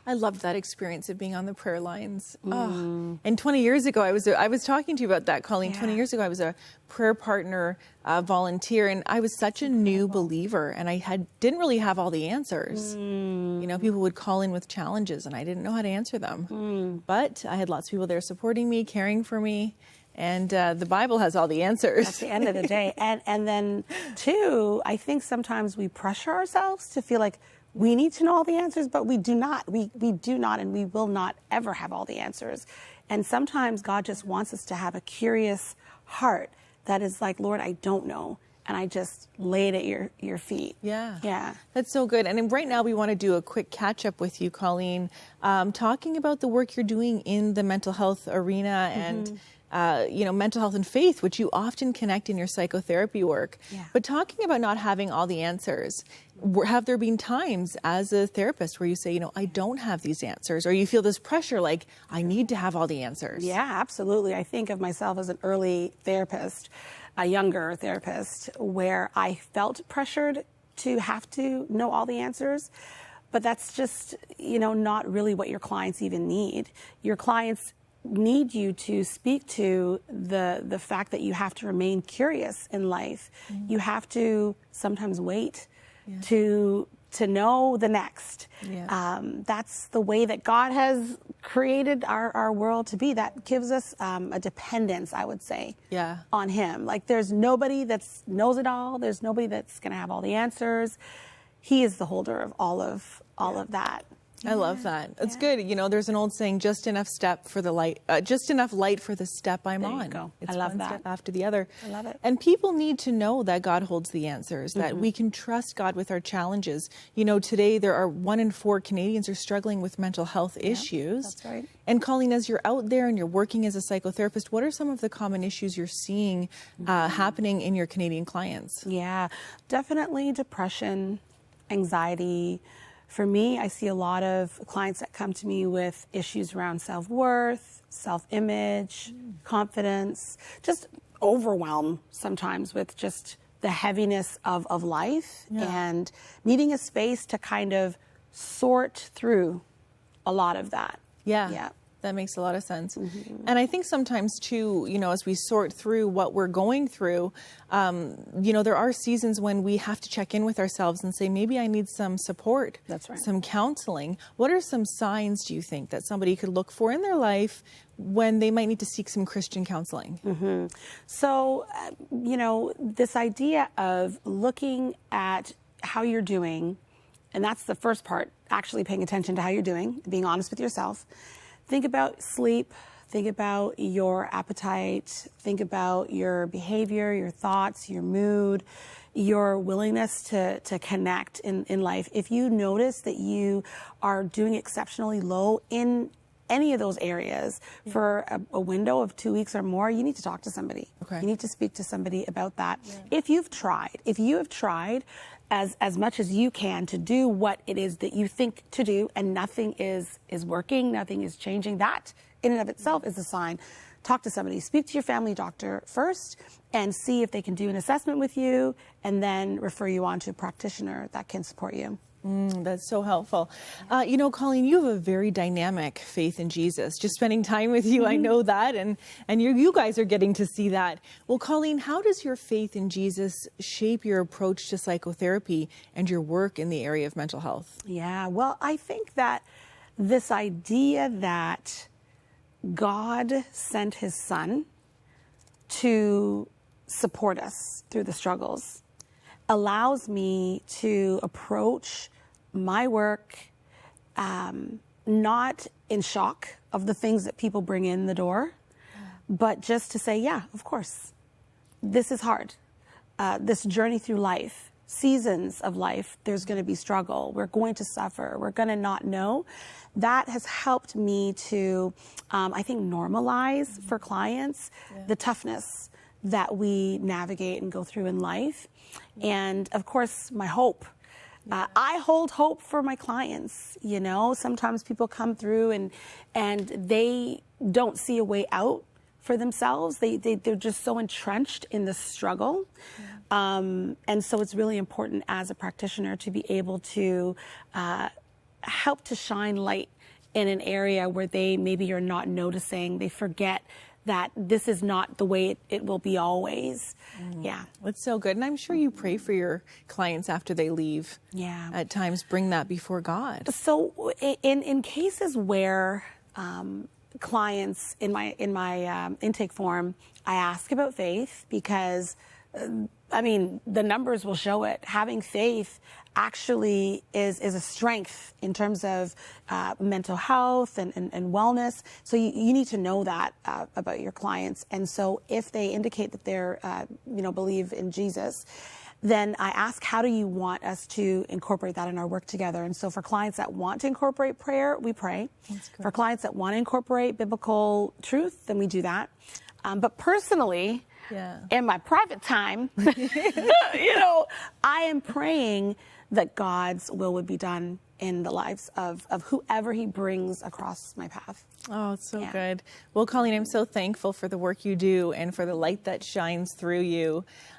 I loved that experience of being on the prayer lines. Oh. And 20 years ago, I was talking to you about that, Colleen. 20 years ago, I was a prayer partner volunteer, and I was such a new believer, and I didn't really have all the answers. You know, people would call in with challenges, and I didn't know how to answer them. But I had lots of people there supporting me, caring for me, and the Bible has all the answers. At the end of the day. And then, too, I think sometimes we pressure ourselves to feel like we need to know all the answers, but we do not. We do not, and we will not ever have all the answers. And sometimes God just wants us to have a curious heart that is like, Lord, I don't know. And I just lay it at your feet. Yeah. That's so good. And right now we want to do a quick catch up with you, Colleen, talking about the work you're doing in the mental health arena and mental health and faith, which you often connect in your psychotherapy work. But talking about not having all the answers, have there been times as a therapist where you say, I don't have these answers, or you feel this pressure like, I need to have all the answers? Yeah, absolutely. I think of myself as an early therapist, a younger therapist, where I felt pressured to have to know all the answers. But that's just, not really what your clients even need. Your clients need you to speak to the fact that you have to remain curious in life. You have to sometimes wait to know the next. That's the way that God has created our world to be. That gives us a dependence, I would say, on Him. Like, there's nobody that knows it all. There's nobody that's going to have all the answers. He is the holder of all of that. I love that. It's good. There's an old saying, just enough light for the step I'm on. There you go. It's I love one that. step after the other. I love it. And people need to know that God holds the answers, that we can trust God with our challenges. Today there are 1 in 4 Canadians are struggling with mental health issues. That's right. And Colleen, as you're out there and you're working as a psychotherapist, what are some of the common issues you're seeing happening in your Canadian clients? Yeah, definitely depression, anxiety. For me, I see a lot of clients that come to me with issues around self-worth, self-image, confidence, just overwhelm sometimes with just the heaviness of life and needing a space to kind of sort through a lot of that. Yeah. That makes a lot of sense. And I think sometimes too, as we sort through what we're going through, there are seasons when we have to check in with ourselves and say, maybe I need some support. That's right. Some counseling. What are some signs, do you think, that somebody could look for in their life when they might need to seek some Christian counseling? So, this idea of looking at how you're doing, and that's the first part, actually paying attention to how you're doing, being honest with yourself. Think about sleep, think about your appetite, think about your behavior, your thoughts, your mood, your willingness to connect in life. If you notice that you are doing exceptionally low in any of those areas for a window of 2 weeks or more, you need to talk to somebody. Okay. You need to speak to somebody about that. If you have tried as much as you can to do what it is that you think to do, and nothing is working, nothing is changing, that in and of itself is a sign. Talk to somebody. Speak to your family doctor first and see if they can do an assessment with you, and then refer you on to a practitioner that can support you. That's so helpful. Colleen, you have a very dynamic faith in Jesus. Just spending time with you, I know that, and you guys are getting to see that. Well, Colleen, how does your faith in Jesus shape your approach to psychotherapy and your work in the area of mental health? Yeah, well, I think that this idea that God sent His Son to support us through the struggles allows me to approach my work not in shock of the things that people bring in the door, but just to say, yeah, of course, this is hard. This journey through life, seasons of life, there's going to be struggle. We're going to suffer. We're going to not know. That has helped me to, I think, normalize for clients the toughness that we navigate and go through in life. And of course, my hope. I hold hope for my clients. Sometimes people come through and they don't see a way out for themselves. They're just so entrenched in the struggle. And so it's really important as a practitioner to be able to help to shine light in an area where they maybe are not noticing. They forget that this is not the way it will be always. Yeah. That's so good. And I'm sure you pray for your clients after they leave. Yeah. At times bring that before God. So in cases where clients in my intake form, I ask about faith because the numbers will show it. Having faith actually is a strength in terms of mental health and wellness. So you need to know that about your clients. And so if they indicate that they're, believe in Jesus, then I ask, how do you want us to incorporate that in our work together? And so for clients that want to incorporate prayer, we pray. For clients that want to incorporate biblical truth, then we do that. But personally, in my private time, I am praying that God's will would be done in the lives of whoever he brings across my path. Oh, it's so good. Well, Colleen, I'm so thankful for the work you do and for the light that shines through you.